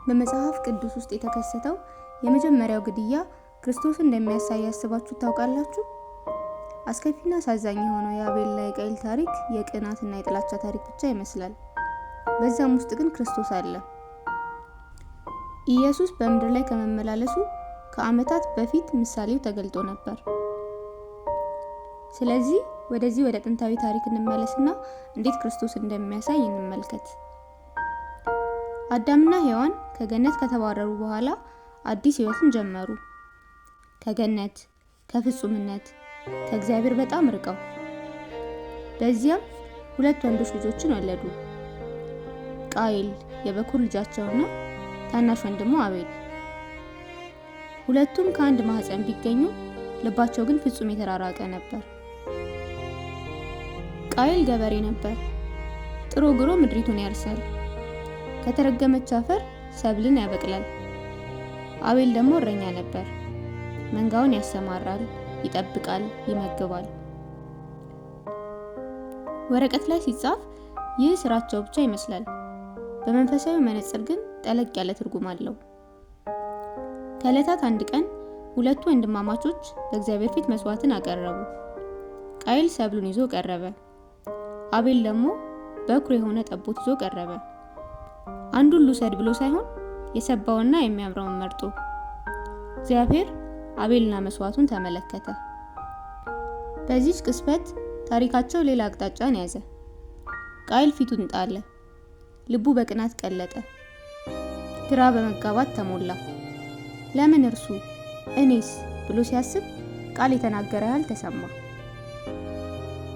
በመጽሐፍ ቅዱስ ውስጥ የተከሰተው የመጀመሪያው ግድያ ክርስቶስን እንደሚያሳይ ያስባችሁ ታውቃላችሁ? አስከፊና አሳዛኝ የሆነው የአቤልና የቃየል ታሪክ የቅናትና የጥላቻ ታሪክ ብቻ ይመስላል። በዛም ውስጥ ግን ክርስቶስ አለ። ኢየሱስ በምድር ላይ ከመመላለሱ ከዓመታት በፊት ምሳሌው ተገልጦ ነበር። ስለዚህ ወደ ጥንታዊ ታሪክ እንመለስና እንዴት ክርስቶስ እንደሚያሳይ እንመልከት። አዳምና ሔዋን ከገነት ከተባረሩ በኋላ አዲስ ሕይወትን ጀመሩ። ከገነት፣ ከፍጹምነት፣ ከእግዚአብሔር በጣም ርቀው። በዚያም ሁለት ወንዶች ልጆችን ወለዱ። ቃየል የበኩር ልጃቸውና ታናሽ ወንድሙ አቤል። ሁለቱም ከአንድ ማህፀን ቢገኙ ልባቸው ግን ፍጹም የተራራቀ ነበር። ቃየል ገበሬ ነበር። ጥሮ ግሮ ምድሪቱን ያርሳል። ከተረገመች አፈር ሰብልን ያበቅላል። አቤል ደግሞ እረኛ ነበር። መንጋውን ያሰማራል፣ ይጠብቃል፣ ይመግባል። ወረቀት ላይ ሲጻፍ ይህ ስራቸው ብቻ ይመስላል። በመንፈሳዊ መነጽር ግን ጠለቅ ያለ ትርጉም አለው። ከዕለታት አንድ ቀን ሁለቱ ወንድማማቾች በእግዚአብሔር ፊት መስዋዕትን አቀረቡ። ቃየል ሰብሉን ይዞ ቀረበ። አቤል ደግሞ በኩር የሆነ ጠቦት ይዞ ቀረበ። አንዱን ልውሰድ ብሎ ሳይሆን የሰባውና የሚያምረውን መርጦ። እግዚአብሔር አቤልና መስዋዕቱን ተመለከተ። በዚህች ቅስበት ታሪካቸው ሌላ አቅጣጫን ያዘ። ቃየል ፊቱን ጣለ። ልቡ በቅናት ቀለጠ። ግራ በመጋባት ተሞላ። ለምን እርሱ እኔስ ብሎ ሲያስብ ቃል የተናገረ ያህል ተሰማ።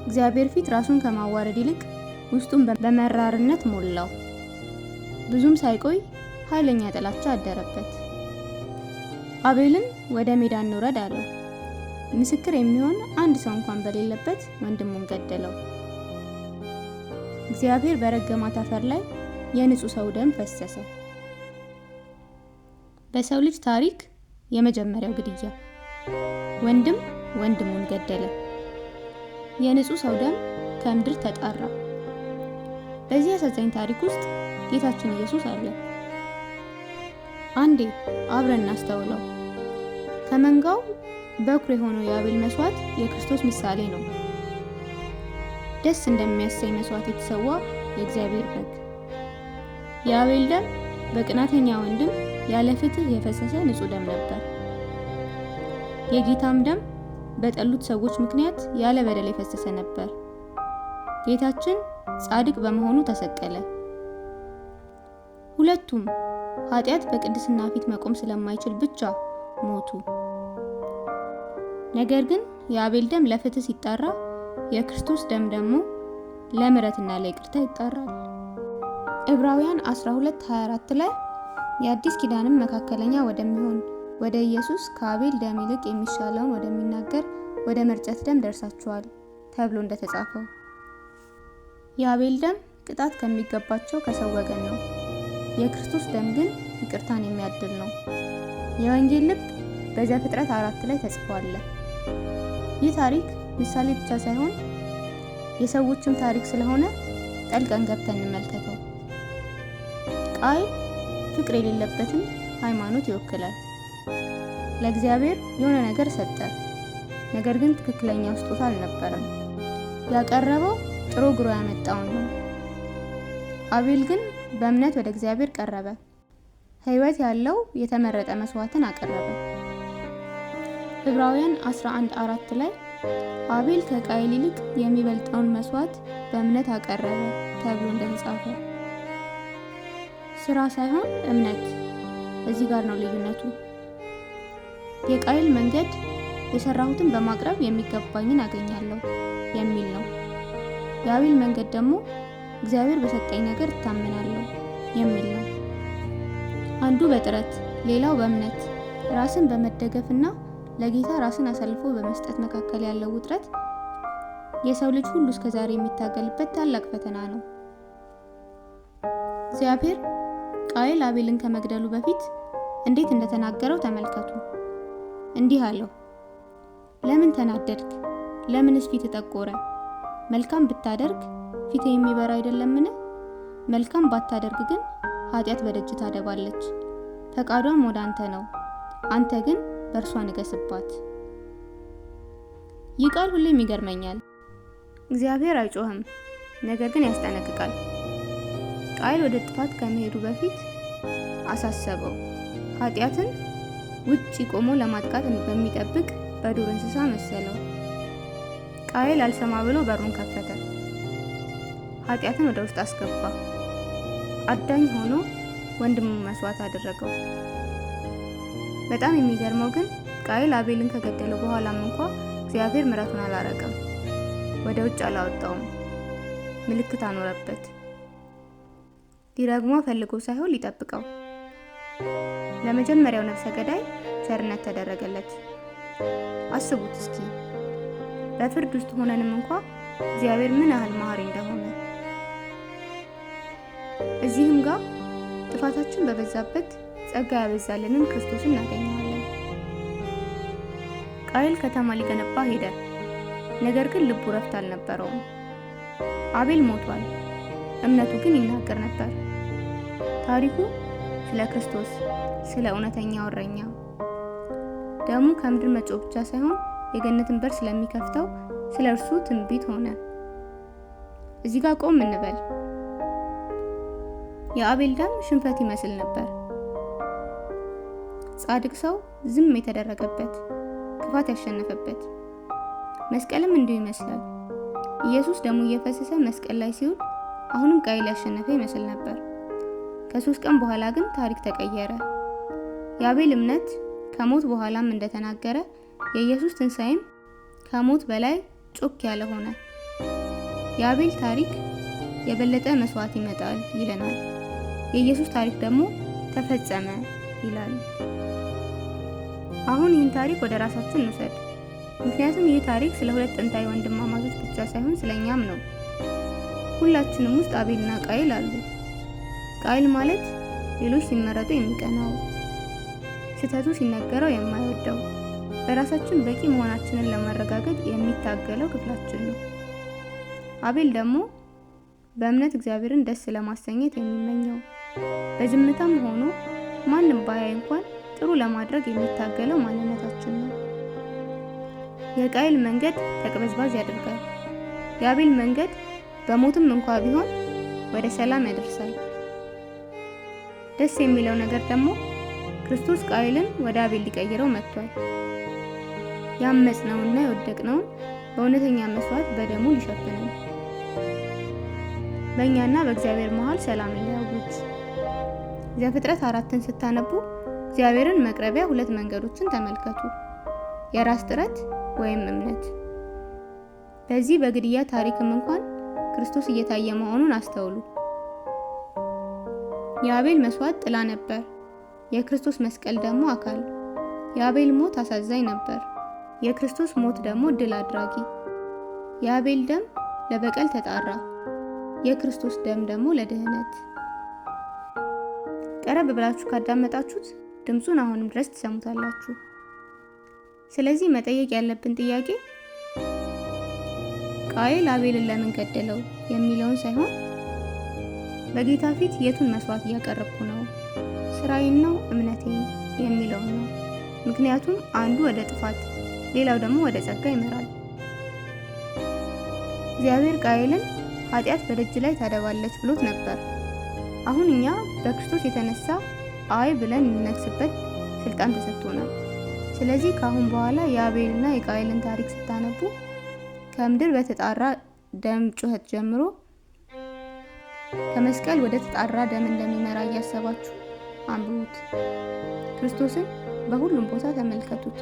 እግዚአብሔር ፊት ራሱን ከማዋረድ ይልቅ ውስጡን በመራርነት ሞላው። ብዙም ሳይቆይ ኃይለኛ ጥላቻ አደረበት። አቤልን ወደ ሜዳ እንውረድ አለው። ምስክር የሚሆን አንድ ሰው እንኳን በሌለበት ወንድሙን ገደለው። እግዚአብሔር በረገማት አፈር ላይ የንጹህ ሰው ደም ፈሰሰ። በሰው ልጅ ታሪክ የመጀመሪያው ግድያ፣ ወንድም ወንድሙን ገደለ። የንጹህ ሰው ደም ከምድር ተጣራ። በዚህ አሳዛኝ ታሪክ ውስጥ ጌታችን ኢየሱስ አለ። አንዴ አብረን እናስተውለው። ከመንጋው በኩር የሆነው የአቤል መስዋዕት የክርስቶስ ምሳሌ ነው። ደስ እንደሚያሰኝ መስዋዕት የተሰዋ የእግዚአብሔር በግ። የአቤል ደም በቅናተኛ ወንድም ያለ ፍትህ የፈሰሰ ንጹህ ደም ነበር። የጌታም ደም በጠሉት ሰዎች ምክንያት ያለ በደል የፈሰሰ ነበር። ጌታችን ጻድቅ በመሆኑ ተሰቀለ። ሁለቱም ኃጢአት በቅድስና ፊት መቆም ስለማይችል ብቻ ሞቱ። ነገር ግን የአቤል ደም ለፍትህ ሲጣራ፣ የክርስቶስ ደም ደግሞ ለምሕረትና ለይቅርታ ይጣራል። ዕብራውያን 12:24 ላይ የአዲስ ኪዳንም መካከለኛ ወደሚሆን ወደ ኢየሱስ ከአቤል ደም ይልቅ የሚሻለውን ወደሚናገር ወደ መርጨት ደም ደርሳችኋል ተብሎ እንደተጻፈው፣ የአቤል ደም ቅጣት ከሚገባቸው ከሰው ወገን ነው። የክርስቶስ ደም ግን ይቅርታን የሚያድል ነው። የወንጌል ልብ በዘፍጥረት 4 ላይ ተጽፏል። ይህ ታሪክ ምሳሌ ብቻ ሳይሆን የሰዎችም ታሪክ ስለሆነ ጠልቀን ገብተን እንመልከተው። ቃየል ፍቅር የሌለበትን ሃይማኖት ይወክላል። ለእግዚአብሔር የሆነ ነገር ሰጠ፣ ነገር ግን ትክክለኛው ስጦታ አልነበረም። ያቀረበው ጥሮ ግሮ ያመጣውን ነው። አቤል ግን በእምነት ወደ እግዚአብሔር ቀረበ። ሕይወት ያለው የተመረጠ መስዋዕትን አቀረበ። ዕብራውያን 11:4 ላይ አቤል ከቃየል ይልቅ የሚበልጠውን መስዋዕት በእምነት አቀረበ ተብሎ እንደተጻፈ፣ ስራ ሳይሆን እምነት። እዚህ ጋር ነው ልዩነቱ። የቃየል መንገድ የሰራሁትን በማቅረብ የሚገባኝን አገኛለሁ የሚል ነው። የአቤል መንገድ ደግሞ እግዚአብሔር በሰጠኝ ነገር እታመናለሁ የሚል ነው። አንዱ በጥረት ሌላው በእምነት ራስን በመደገፍና ለጌታ ራስን አሳልፎ በመስጠት መካከል ያለው ውጥረት የሰው ልጅ ሁሉ እስከዛሬ የሚታገልበት ታላቅ ፈተና ነው። እግዚአብሔር ቃየል አቤልን ከመግደሉ በፊት እንዴት እንደተናገረው ተመልከቱ። እንዲህ አለው፣ ለምን ተናደድክ? ለምንስ ፊት ጠቆረ? መልካም ብታደርግ ፊት የሚበራ አይደለምን? መልካም ባታደርግ ግን ኃጢአት በደጅ ታደባለች። ፈቃዷም ወደ አንተ ነው፣ አንተ ግን በእርሷ ንገስባት። ይህ ቃል ሁሌም ይገርመኛል። እግዚአብሔር አይጮህም፣ ነገር ግን ያስጠነቅቃል። ቃየል ወደ ጥፋት ከመሄዱ በፊት አሳሰበው። ኃጢአትን ውጪ ቆሞ ለማጥቃት በሚጠብቅ በዱር እንስሳ መሰለው። ቃየል አልሰማ ብሎ በሩን ከፈተ። ኃጢአትን ወደ ውስጥ አስገባ። አዳኝ ሆኖ ወንድሙን መስዋዕት አደረገው። በጣም የሚገርመው ግን ቃየል አቤልን ከገደለው በኋላም እንኳ እግዚአብሔር ምሕረቱን አላረቀም፣ ወደ ውጭ አላወጣውም፣ ምልክት አኖረበት። ሊረግሞ ፈልጎ ሳይሆን ሊጠብቀው። ለመጀመሪያው ነፍሰ ገዳይ ቸርነት ተደረገለት። አስቡት እስኪ በፍርድ ውስጥ ሆነንም እንኳ እግዚአብሔር ምን ያህል መሐሪ እንደሆነ። እዚህም ጋር ጥፋታችን በበዛበት ጸጋ ያበዛልንን ክርስቶስን እናገኘዋለን። ቃየል ከተማ ሊገነባ ሄደ፣ ነገር ግን ልቡ ረፍት አልነበረውም። አቤል ሞቷል፣ እምነቱ ግን ይናገር ነበር። ታሪኩ ስለ ክርስቶስ፣ ስለ እውነተኛው እረኛ፣ ደሙ ከምድር መጮህ ብቻ ሳይሆን የገነትን በር ስለሚከፍተው ስለ እርሱ ትንቢት ሆነ። እዚህ ጋር ቆም እንበል። የአቤል ደም ሽንፈት ይመስል ነበር። ጻድቅ ሰው ዝም የተደረገበት፣ ክፋት ያሸነፈበት። መስቀልም እንዲሁ ይመስላል። ኢየሱስ ደሙ እየፈሰሰ መስቀል ላይ ሲውል አሁንም ቃየል ያሸነፈ ይመስል ነበር። ከ3 ቀን በኋላ ግን ታሪክ ተቀየረ። የአቤል እምነት ከሞት በኋላም እንደተናገረ የኢየሱስ ትንሣኤም ከሞት በላይ ጮክ ያለ ሆነ። የአቤል ታሪክ የበለጠ መስዋዕት ይመጣል ይለናል። የኢየሱስ ታሪክ ደግሞ ተፈጸመ ይላል። አሁን ይህን ታሪክ ወደ ራሳችን እንውሰድ። ምክንያቱም ይህ ታሪክ ስለ 2 ጥንታዊ ወንድማማቾች ብቻ ሳይሆን ስለኛም ነው። ሁላችንም ውስጥ አቤልና ቃየል አሉ። ቃየል ማለት ሌሎች ሲመረጡ የሚቀናው፣ ስህተቱ ሲነገረው የማይወደው፣ በራሳችን በቂ መሆናችንን ለማረጋገጥ የሚታገለው ክፍላችን ነው። አቤል ደግሞ በእምነት እግዚአብሔርን ደስ ለማሰኘት የሚመኘው፣ በዝምታም ሆኖ ማንም ባያይ እንኳን ጥሩ ለማድረግ የሚታገለው ማንነታችን ነው። የቃየል መንገድ ተቅበዝባዥ ያደርጋል። የአቤል መንገድ በሞትም እንኳ ቢሆን ወደ ሰላም ያደርሳል። ደስ የሚለው ነገር ደግሞ ክርስቶስ ቃየልን ወደ አቤል ሊቀይረው መጥቷል። ያመጽነውና የወደቅነውን በእውነተኛ መስዋዕት በደሙ ሊሸፍነን፣ በእኛና በእግዚአብሔር መሃል ሰላም ሊያውጅ። ዘፍጥረት 4ን ስታነቡ እግዚአብሔርን መቅረቢያ 2 መንገዶችን ተመልከቱ። የራስ ጥረት ወይም እምነት። በዚህ በግድያ ታሪክም እንኳን ክርስቶስ እየታየ መሆኑን አስተውሉ። የአቤል መስዋዕት ጥላ ነበር፣ የክርስቶስ መስቀል ደግሞ አካል። የአቤል ሞት አሳዛኝ ነበር፣ የክርስቶስ ሞት ደግሞ ድል አድራጊ። የአቤል ደም ለበቀል ተጣራ፣ የክርስቶስ ደም ደግሞ ለድህነት። ቀረብ ብላችሁ ካዳመጣችሁት ድምጹን አሁንም ድረስ ትሰሙታላችሁ። ስለዚህ መጠየቅ ያለብን ጥያቄ ቃየል አቤልን ለምን ገደለው የሚለውን ሳይሆን በጌታ ፊት የቱን መስዋዕት እያቀረብኩ ነው፣ ስራዬን ነው እምነቴን የሚለውን ነው። ምክንያቱም አንዱ ወደ ጥፋት ሌላው ደግሞ ወደ ጸጋ ይመራል። እግዚአብሔር ቃየልን ኃጢአት በደጅ ላይ ታደባለች ብሎት ነበር። አሁን እኛ በክርስቶስ የተነሳ አይ ብለን እንነግስበት ስልጣን ተሰጥቶናል። ስለዚህ ከአሁን በኋላ የአቤልና የቃየልን ታሪክ ስታነቡ ከምድር በተጣራ ደም ጩኸት ጀምሮ ከመስቀል ወደ ተጣራ ደም እንደሚመራ እያሰባችሁ አንብቡት። ክርስቶስን በሁሉም ቦታ ተመልከቱት።